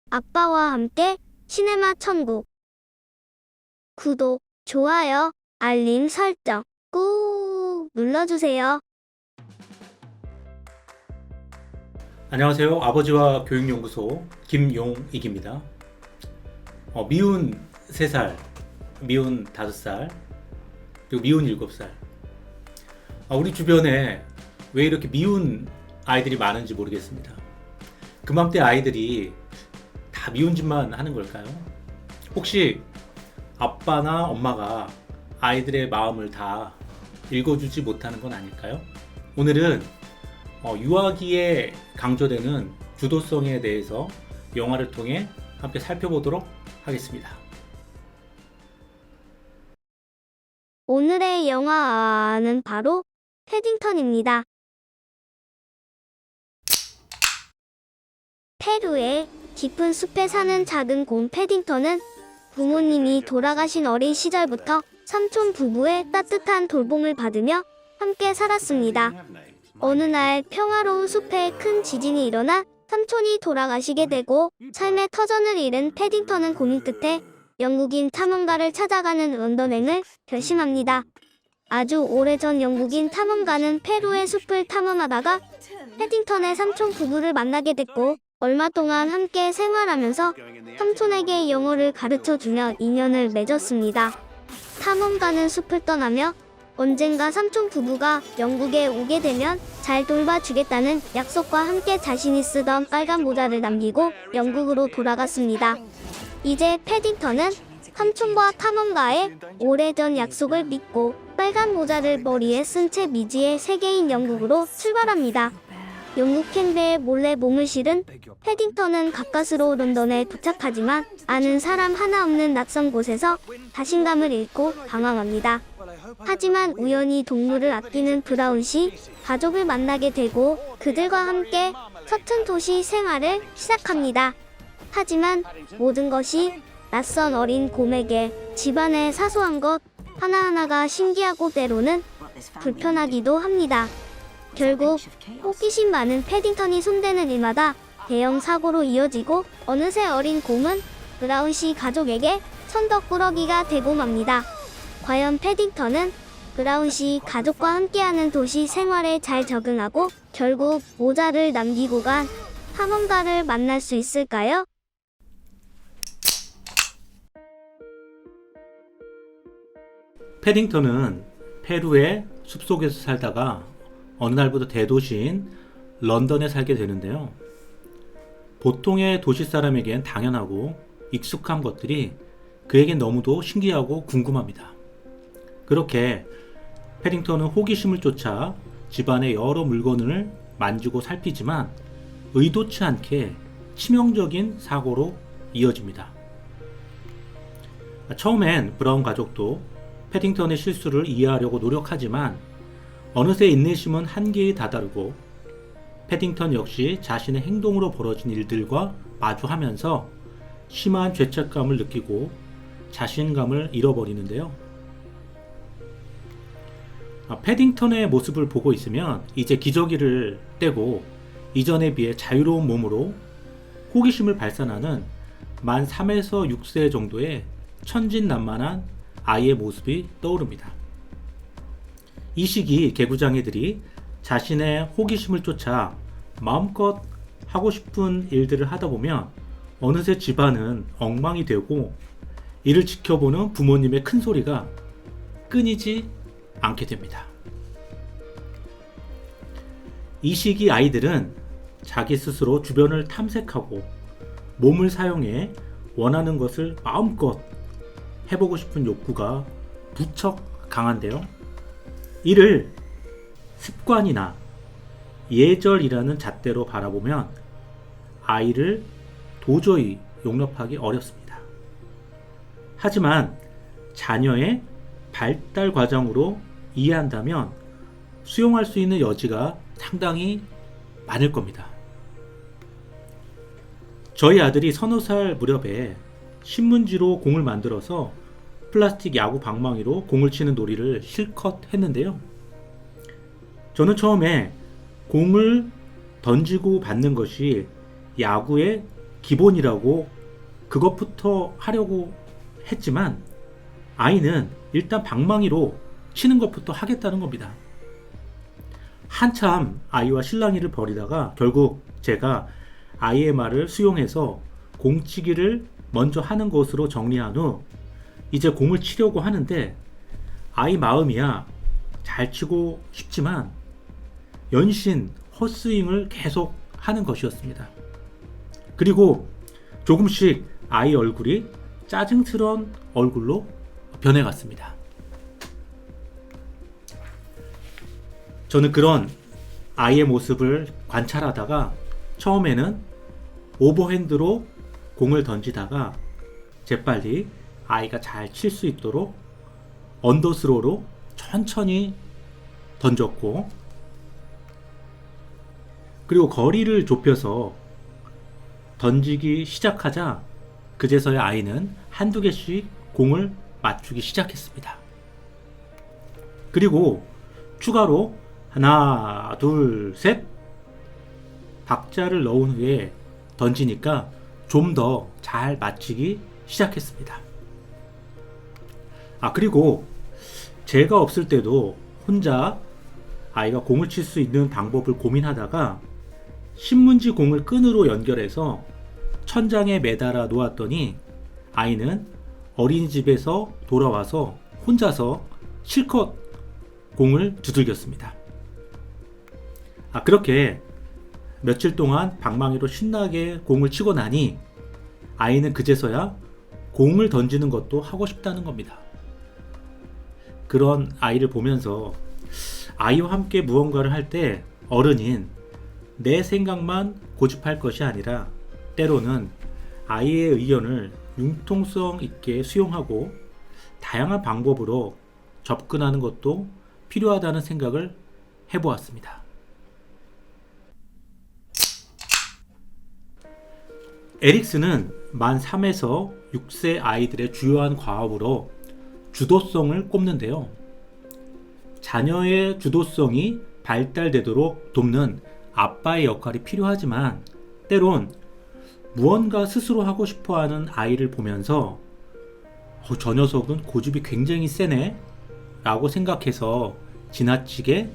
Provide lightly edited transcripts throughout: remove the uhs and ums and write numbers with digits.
아빠와 함께 시네마 천국. 구독, 좋아요, 알림 설정 꾹 눌러주세요. 안녕하세요. 아버지와 교육연구소 김용익입니다. 미운 3살, 미운 5살, 그리고 미운 7살. 우리 주변에 왜 이렇게 미운 아이들이 많은지 모르겠습니다. 그맘때 아이들이 다 미운 짓만 하는 걸까요? 혹시 아빠나 엄마가 아이들의 마음을 다 읽어주지 못하는 건 아닐까요? 오늘은 유아기에 강조되는 주도성에 대해서 영화를 통해 함께 살펴보도록 하겠습니다. 오늘의 영화는 바로 패딩턴입니다. 페루의 깊은 숲에 사는 작은 곰 패딩턴은 부모님이 돌아가신 어린 시절부터 삼촌 부부의 따뜻한 돌봄을 받으며 함께 살았습니다. 어느 날 평화로운 숲에 큰 지진이 일어나 삼촌이 돌아가시게 되고 삶의 터전을 잃은 패딩턴은 고민 끝에 영국인 탐험가를 찾아가는 런던행을 결심합니다. 아주 오래전 영국인 탐험가는 페루의 숲을 탐험하다가 패딩턴의 삼촌 부부를 만나게 됐고 얼마 동안 함께 생활하면서 삼촌에게 영어를 가르쳐주며 인연을 맺었습니다. 탐험가는 숲을 떠나며 언젠가 삼촌 부부가 영국에 오게 되면 잘 돌봐주겠다는 약속과 함께 자신이 쓰던 빨간 모자를 남기고 영국으로 돌아갔습니다. 이제 패딩턴은 삼촌과 탐험가의 오래전 약속을 믿고 빨간 모자를 머리에 쓴 채 미지의 세계인 영국으로 출발합니다. 영국 캔배에 몰래 몸을 실은 패딩턴은 가까스로 런던에 도착하지만 아는 사람 하나 없는 낯선 곳에서 자신감을 잃고 방황합니다. 하지만 우연히 동물을 아끼는 브라운씨 가족을 만나게 되고 그들과 함께 서툰 도시 생활을 시작합니다. 하지만 모든 것이 낯선 어린 곰에게 집안의 사소한 것 하나하나가 신기하고 때로는 불편하기도 합니다. 결국 호기심 많은 패딩턴이 손대는 일마다 대형 사고로 이어지고 어느새 어린 곰은 브라운씨 가족에게 천덕꾸러기가 되고 맙니다. 과연 패딩턴은 브라운씨 가족과 함께하는 도시 생활에 잘 적응하고 결국 모자를 남기고 간 탐험가를 만날 수 있을까요? 패딩턴은 페루의 숲속에서 살다가 어느 날부터 대도시인 런던에 살게 되는데요. 보통의 도시 사람에겐 당연하고 익숙한 것들이 그에겐 너무도 신기하고 궁금합니다. 그렇게 패딩턴은 호기심을 쫓아 집안의 여러 물건을 만지고 살피지만 의도치 않게 치명적인 사고로 이어집니다. 처음엔 브라운 가족도 패딩턴의 실수를 이해하려고 노력하지만 어느새 인내심은 한계에 다다르고 패딩턴 역시 자신의 행동으로 벌어진 일들과 마주하면서 심한 죄책감을 느끼고 자신감을 잃어버리는데요. 패딩턴의 모습을 보고 있으면 이제 기저귀를 떼고 이전에 비해 자유로운 몸으로 호기심을 발산하는 만 3에서 6세 정도의 천진난만한 아이의 모습이 떠오릅니다. 이 시기 개구장이들이 자신의 호기심을 쫓아 마음껏 하고 싶은 일들을 하다 보면 어느새 집안은 엉망이 되고 이를 지켜보는 부모님의 큰 소리가 끊이지 않게 됩니다. 이 시기 아이들은 자기 스스로 주변을 탐색하고 몸을 사용해 원하는 것을 마음껏 해보고 싶은 욕구가 무척 강한데요. 이를 습관이나 예절이라는 잣대로 바라보면 아이를 도저히 용납하기 어렵습니다. 하지만 자녀의 발달 과정으로 이해한다면 수용할 수 있는 여지가 상당히 많을 겁니다. 저희 아들이 서너 살 무렵에 신문지로 공을 만들어서 플라스틱 야구 방망이로 공을 치는 놀이를 실컷 했는데요. 저는 처음에 공을 던지고 받는 것이 야구의 기본이라고 그것부터 하려고 했지만 아이는 일단 방망이로 치는 것부터 하겠다는 겁니다. 한참 아이와 실랑이를 벌이다가 결국 제가 아이의 말을 수용해서 공치기를 먼저 하는 것으로 정리한 후 이제 공을 치려고 하는데 아이 마음이야 잘 치고 싶지만 연신 헛스윙을 계속 하는 것이었습니다. 그리고 조금씩 아이 얼굴이 짜증스러운 얼굴로 변해갔습니다. 저는 그런 아이의 모습을 관찰하다가 처음에는 오버핸드로 공을 던지다가 재빨리 아이가 잘 칠 수 있도록 언더스로로 천천히 던졌고, 그리고 거리를 좁혀서 던지기 시작하자 그제서야 아이는 한두 개씩 공을 맞추기 시작했습니다. 그리고 추가로 하나, 둘, 셋 박자를 넣은 후에 던지니까 좀 더 잘 맞히기 시작했습니다. 그리고 제가 없을 때도 혼자 아이가 공을 칠 수 있는 방법을 고민하다가 신문지 공을 끈으로 연결해서 천장에 매달아 놓았더니 아이는 어린이집에서 돌아와서 혼자서 실컷 공을 두들겼습니다. 그렇게 며칠 동안 방망이로 신나게 공을 치고 나니 아이는 그제서야 공을 던지는 것도 하고 싶다는 겁니다. 그런 아이를 보면서 아이와 함께 무언가를 할 때 어른인 내 생각만 고집할 것이 아니라 때로는 아이의 의견을 융통성 있게 수용하고 다양한 방법으로 접근하는 것도 필요하다는 생각을 해보았습니다. 에릭슨은 만 3에서 6세 아이들의 주요한 과업으로 주도성을 꼽는데요. 자녀의 주도성이 발달되도록 돕는 아빠의 역할이 필요하지만 때론 무언가 스스로 하고 싶어하는 아이를 보면서 저 녀석은 고집이 굉장히 세네 라고 생각해서 지나치게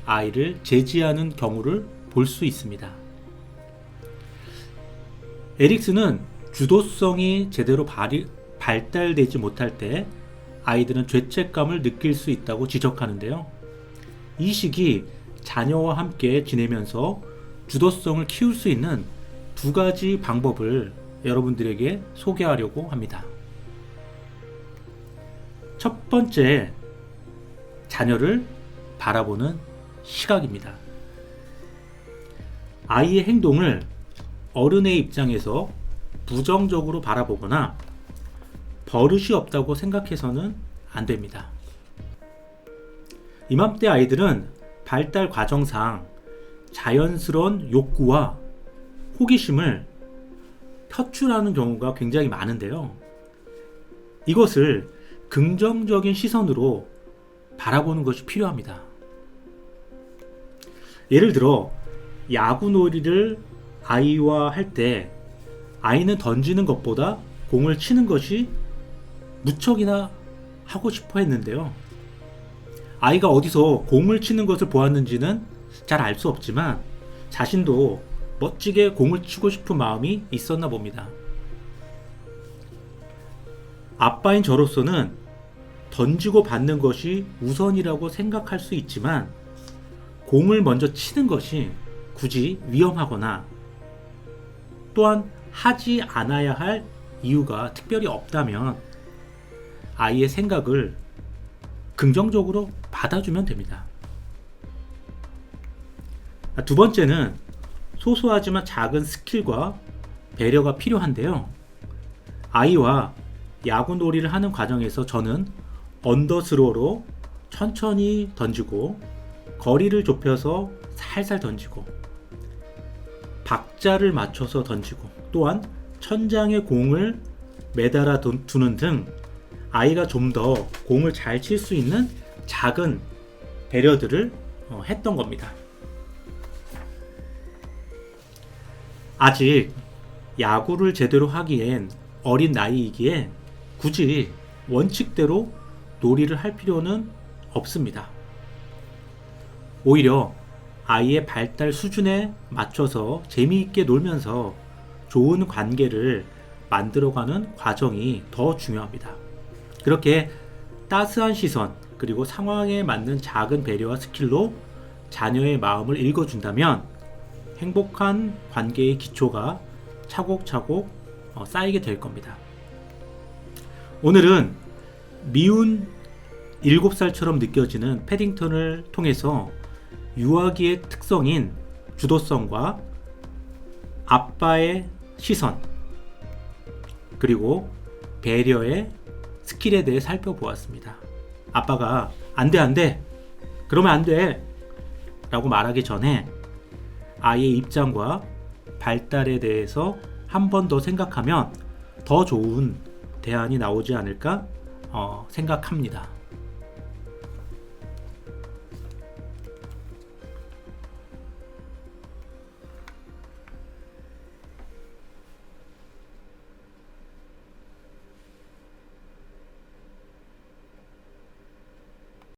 아이를 제지하는 경우를 볼 수 있습니다. 에릭슨은 주도성이 제대로 발달되지 못할 때 아이들은 죄책감을 느낄 수 있다고 지적하는데요. 이 시기 자녀와 함께 지내면서 주도성을 키울 수 있는 두 가지 방법을 여러분들에게 소개하려고 합니다. 첫 번째, 자녀를 바라보는 시각입니다. 아이의 행동을 어른의 입장에서 부정적으로 바라보거나 버릇이 없다고 생각해서는 안 됩니다. 이맘때 아이들은 발달 과정상 자연스러운 욕구와 호기심을 표출하는 경우가 굉장히 많은데요. 이것을 긍정적인 시선으로 바라보는 것이 필요합니다. 예를 들어 야구놀이를 아이와 할 때 아이는 던지는 것보다 공을 치는 것이 무척이나 하고 싶어 했는데요. 아이가 어디서 공을 치는 것을 보았는지는 잘 알 수 없지만 자신도 멋지게 공을 치고 싶은 마음이 있었나 봅니다. 아빠인 저로서는 던지고 받는 것이 우선이라고 생각할 수 있지만 공을 먼저 치는 것이 굳이 위험하거나 또한 하지 않아야 할 이유가 특별히 없다면 아이의 생각을 긍정적으로 받아주면 됩니다. 두 번째는 소소하지만 작은 스킬과 배려가 필요한데요. 아이와 야구놀이를 하는 과정에서 저는 언더스로로 천천히 던지고 거리를 좁혀서 살살 던지고 박자를 맞춰서 던지고 또한 천장에 공을 매달아 두는 등 아이가 좀 더 공을 잘 칠 수 있는 작은 배려들을 했던 겁니다. 아직 야구를 제대로 하기엔 어린 나이이기에 굳이 원칙대로 놀이를 할 필요는 없습니다. 오히려 아이의 발달 수준에 맞춰서 재미있게 놀면서 좋은 관계를 만들어가는 과정이 더 중요합니다. 그렇게 따스한 시선 그리고 상황에 맞는 작은 배려와 스킬로 자녀의 마음을 읽어준다면 행복한 관계의 기초가 차곡차곡 쌓이게 될 겁니다. 오늘은 미운 7살처럼 느껴지는 패딩턴을 통해서 유아기의 특성인 주도성과 아빠의 시선 그리고 배려의 스킬에 대해 살펴보았습니다. 아빠가 안 돼 그러면 안 돼 라고 말하기 전에 아이의 입장과 발달에 대해서 한 번 더 생각하면 더 좋은 대안이 나오지 않을까 생각합니다.